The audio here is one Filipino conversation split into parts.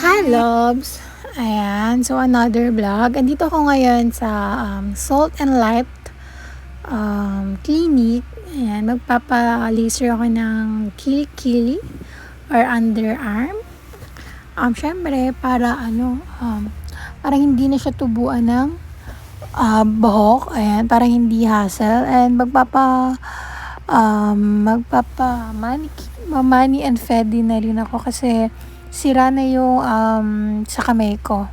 Hi, loves! Ayan, so another vlog. Andito ako ngayon sa Salt and Light Clinic. Ayan, magpapa-laser ako ng kilikili or underarm. Syempre, para hindi na siya tubuan ng buhok. Ayan, para hindi hassle. And mani and fedi na rin ako kasi sira na yung sa kamay ko.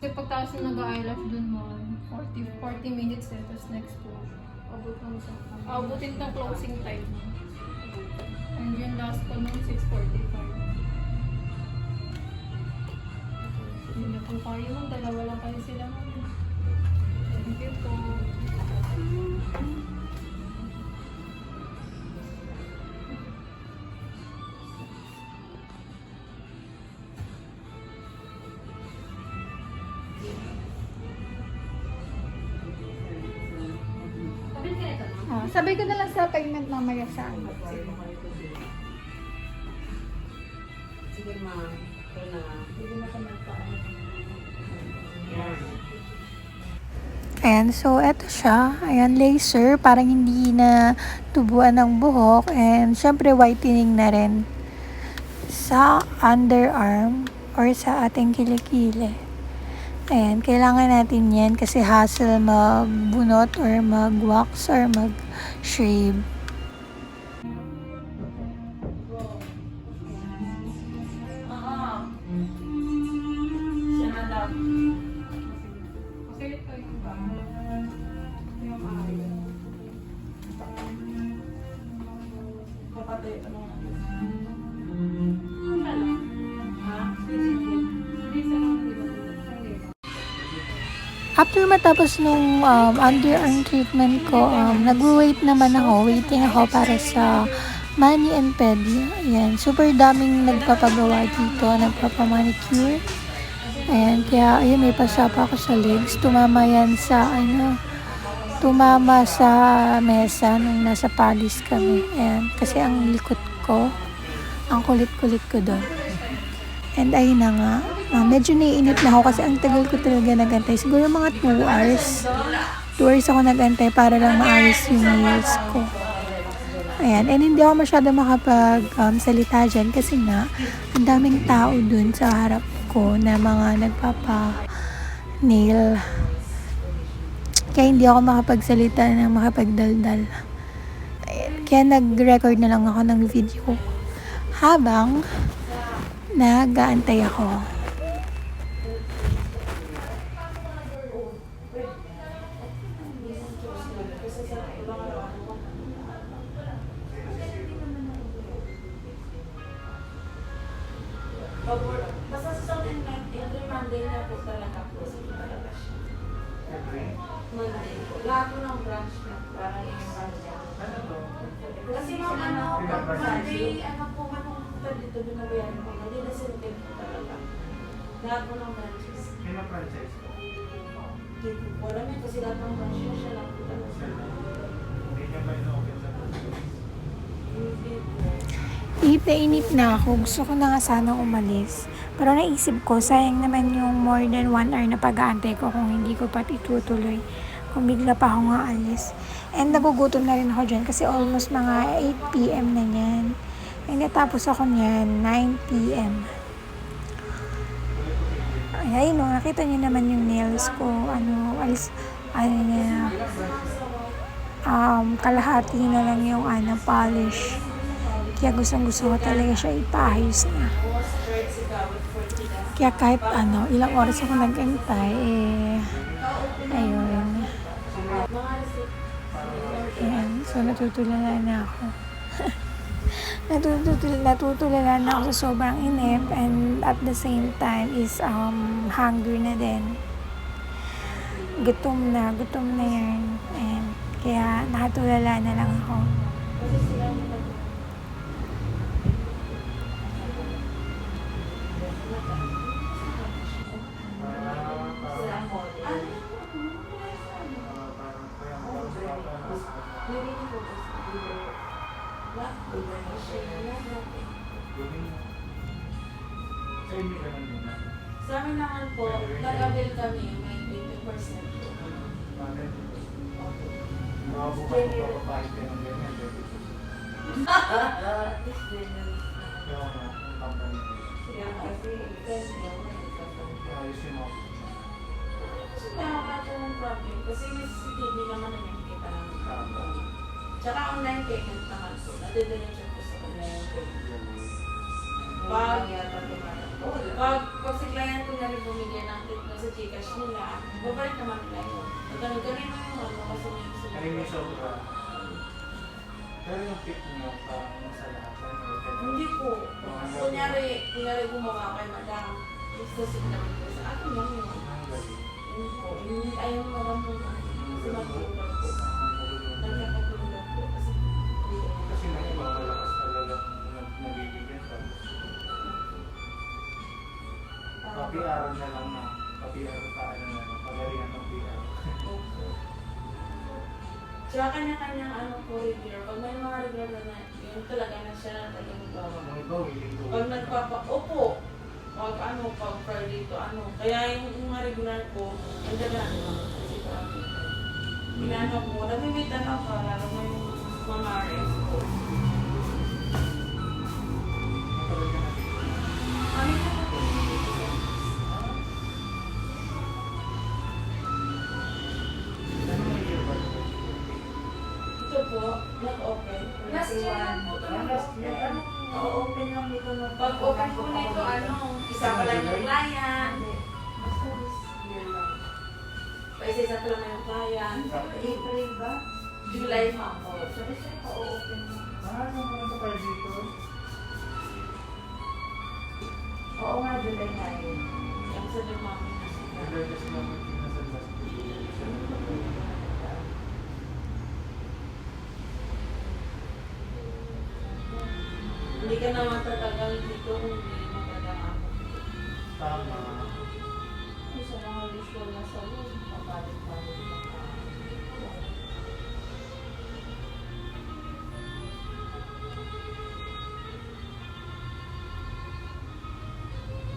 Kasi pagtaas na nag-eyelash dun mo, 40 minutes eh, tapos next po, abutin ng closing time mo. And yung last ko nung 6:45. Hindi na po kayo, dalawa lang kayo sila. Thank you po. Sabay ko na lang sa payment mamaya sa ano. Sige ma'am, ito na. Hindi na ka nagpaano. Ayan, so eto siya. Ayan, laser. Parang hindi na tubuan ng buhok. And syempre whitening na rin sa underarm or sa ating kilikili. Ayan, kailangan natin yan kasi hassle magbunot or mag-wax or mag-shave. Siya na daw. Kasi ito yung ba? Yung ayaw. Kapatid, ano? Ha? After matapos nung underarm treatment ko, nag-wait naman ako, waiting ako para sa mani and pedi. Ayan, super daming nagpapagawa dito, nagpapamanicure. Ayan, kaya ayun, may pasapa ako sa legs. Tumama sa mesa nung nasa Palis kami. Ayan, kasi ang likod ko, ang kulit-kulit ko doon. And ayun na nga, medyo naiinip na ako kasi ang tagal ko talaga nagantay. Siguro mga 2 hours. 2 hours ako nagantay para lang maayos yung nails ko. Ayan, and hindi ako masyado makapag-salita dyan kasi nga, ang daming tao dun sa harap ko na mga nagpapa-nail. Kaya hindi ako makapagsalita na makapagdaldal. Ayan, kaya nag-record na lang ako ng video habang nag-aantay ako. Basta sa South and Light, every Monday na po talaga po sa talaga siya. Monday po. Lahat po ng branch na para yung kasi mga pag Monday, po man pumunta dito, binabayaran po. Hindi na sinipin po talaga. Lahat po ng branches. May ma-franchise po. Hindi po alam yun kasi lahat ng branch na siya lang po talaga. Hindi niya ba ino-open sa Hindi po. Inip na inip na ako. Gusto ko na nga sana umalis. Pero naisip ko, sayang naman yung more than 1 hour na pag-aantay ko kung hindi ko pa itutuloy. Kung bigla pa ako nga alis. And nagugutom na rin ako dyan kasi almost mga 8 p.m. na yan. And natapos ako niyan 9 p.m. Ay, no, nakita niyo naman yung nails ko. Kalahati na lang yung polish. Kaya gustong-gusto ko talaga siya ipaayos na. Kaya kahit ilang oras ako nag-antay, ayun. Ayan, so natutulala na ako. natutulala na ako sa sobrang inip and at the same time is hungry na din. Gutom na yan. And kaya nakatulala na lang ako. Sa inyo ganun din na. Sa amin naman po, nag-avail kami, may 20% po. Bakit? Opo. Mga bukas ko papapahit kayo ng ganyan. This generous na. Kaya ano, ang company nila. Kaya kasi, kasi yung Ayos yung mga. so, wala akong problem. Kasi may CCTV naman na nakikita namin kapag. Tsaka online payment naman po. Nadidiretso po sa online payment. Pag si client ko na rin bumigyan ng tip na sa Gcash nila, babalik naman nila yun. Ganun mo yung ano kasi may gusto Ano yung sobra? Pero yung pick nyo, parang sa lahat. Hindi po. Kunyari gumawa kay madam. Gusto signaman ko sa akin lang yun. Ang galing. Yun po. Yun ayaw mo lang po. Kasi magulong po. Nagkakagulong po. Kasi Kasi may iba malakas talaga nabibigyan ka. Papiaran na lang na. Papiaran pa ano na lang. Pagalingan ng PR. Tsaka kanya-kanyang ano po regular. Pag may mga regular na yun talaga na siya na talagang magbawa. Ang iba willing to. Pag opo. Pag Friday to ano. Kaya yung mga regular ko, nandiyan na ano. Kasi parang ginano ko. Nabimitan ako. Lalo mo yung mga RF ko. Matagal ka na dito. Ano yung Ano may year ba? ito po, nag-open. Last year lang po ito nag-open. open lang dito. Pag open po nito, ano, isa pa lang yung client. Basta this year lang. Paisa-isa pa lang yung client. April ba? July pa po. Sabi siya, pa-open mo. Ano pa kayo dito? Oo nga, July na yun. Yung sa dumami na siya. Nag-learn kasi naman sa last Hindi ka naman tatagal dito kung hindi magandang ako. Tama. Sa mga usual na salon, papalit-palit na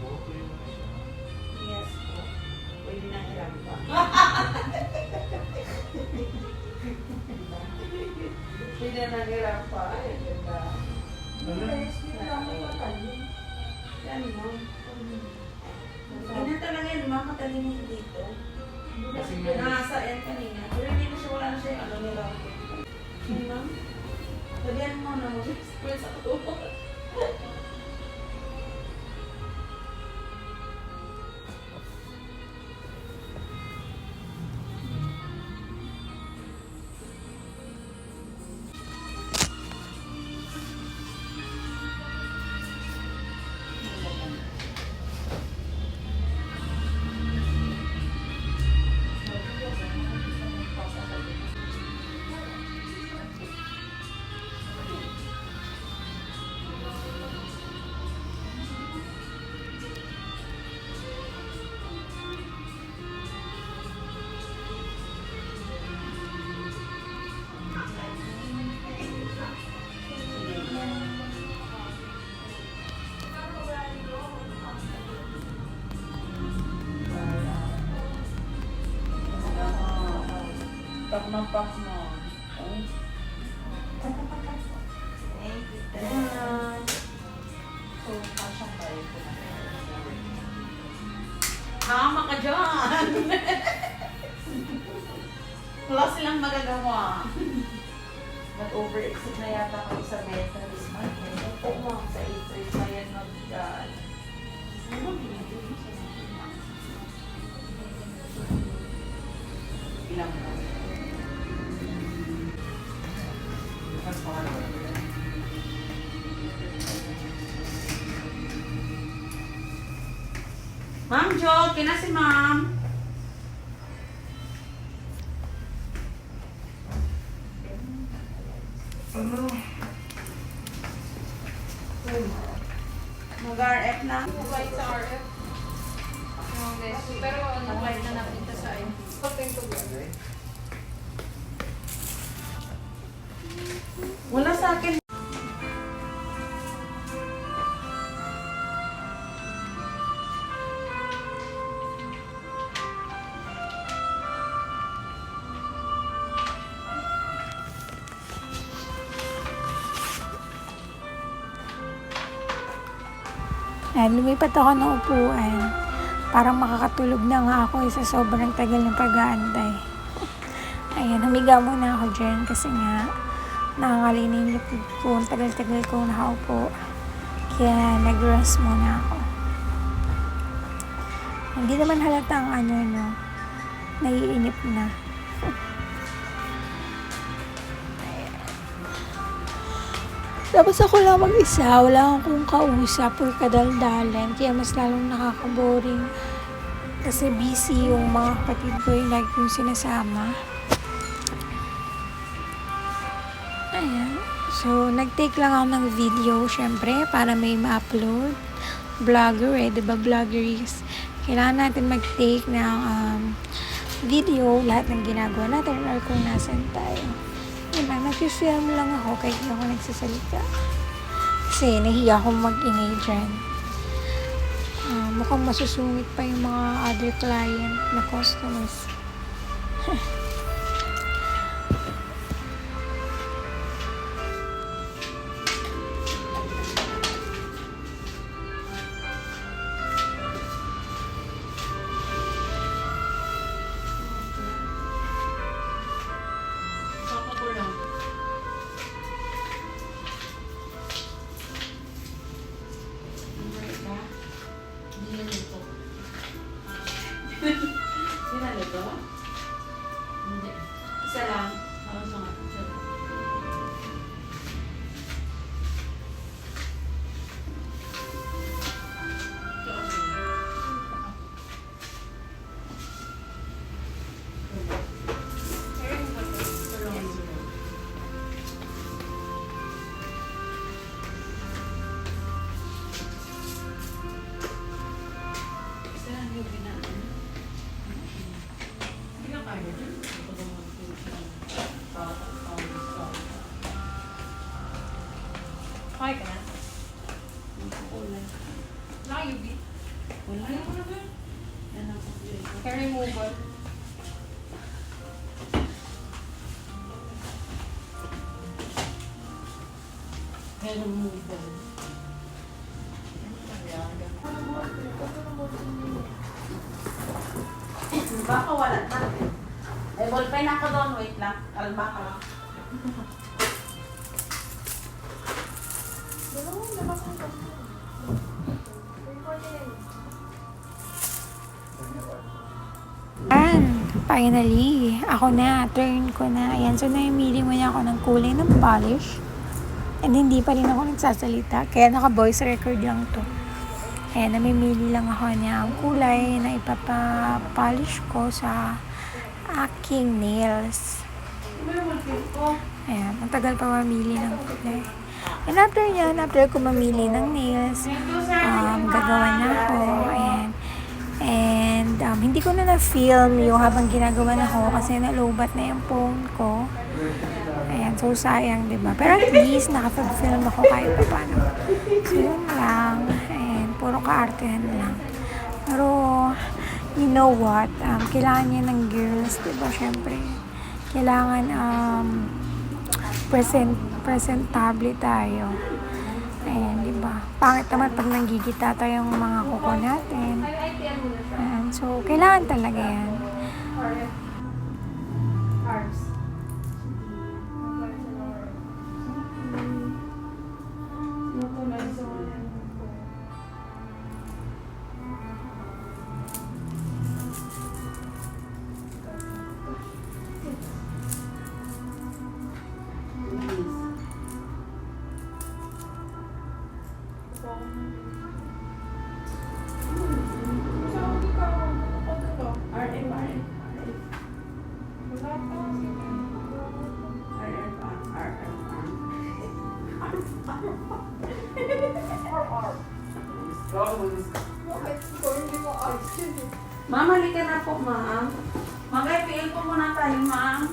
Buhok ko yung ano siya. Yes po. Pwede na hirap pa. Pwede na hirap pa. Ay, ganda. Ano? Yan mo. Ganyan talaga yun, makatalingin dito. Kasi nga, Nasa yan kanina. Pero hindi na siya, wala na siya yung ano nila. Yun ma'am. Sabihan mo na mag-express ako. Pag-mampak mo. So, kasyang tayo po na. Tama ka dyan! Wala silang magagawa. Nag-over-exit na yata kami sa meta this month. Oo nga, sa April pa yan mag-gaan. Ano binigay mo sa mga? Ilang na. mas mahal ba? Ma'am Jo, kina si ma'am. Mag-RF na. Apply sa RF. Yung desk. Pero apply na natin ito sa IM. Open to go. Wala sa akin. Ayan, lumipat ako ng upuan. Parang makakatulog na nga ako sa sobrang tagal ng pag-aantay. Ayan, humiga muna ako dyan kasi nga nakakalina yung likod ko. Ang tagal-tagal ko nakaupo. Kaya nag-rest muna ako. Hindi naman halatang naiinip na. Tapos ako lang mag-isa, wala akong kausap or kadaldalan, kaya mas lalong nakaka-boring. Kasi busy yung mga kapatid ko yung lagi kong sinasama. Ayan. So, nag-take lang ako ng video, syempre, para may ma-upload. Vlogger diba? Vloggeries. Kailangan natin mag-take ng video, lahat ng ginagawa natin or kung nasan tayo. Diba, nag-film lang ako kahit hindi ako nagsasalita. Kasi nahiya akong mag-ingay dyan. Mukhang masusungit pa yung mga other client na customers. Saka ko lang. Hindi na nito. Sila nito? Hindi. Isa lang. Isa lang. Okay ka na? Naka-UV? Hair removal? Baka wala na. Eh, ballpen ako doon. Wait lang. Kalma ka lang. Ayan, finally, ako na, turn ko na. Ayan, so namimili muna ako ng kulay ng polish. And hindi pa rin ako nagsasalita, kaya naka-voice record lang to. Ayan, namimili lang ako ng kulay na ipapapolish ko sa aking nails. Ayan, ang tagal pa mamili ng kulay. And after yan, after ko mamili ng nails, gagawa na ako. Ayan. And hindi ko na na-film yung habang ginagawa na ako kasi nalobat na yung phone ko. Ayan, so sayang, diba? Pero at least nakapag-film ako kahit pa paano. So yun lang. Ayan, puro kaartehan lang. Pero, you know what? Kailangan niya ng girls, diba? Syempre, kailangan presentable tayo. Ayan, diba? Pangit naman pag nanggigita tayong mga kuko natin. Ayan, so, kailangan talaga yan. Ma'am, halika na po, ma'am. Mag-IPL po muna tayo, ma'am.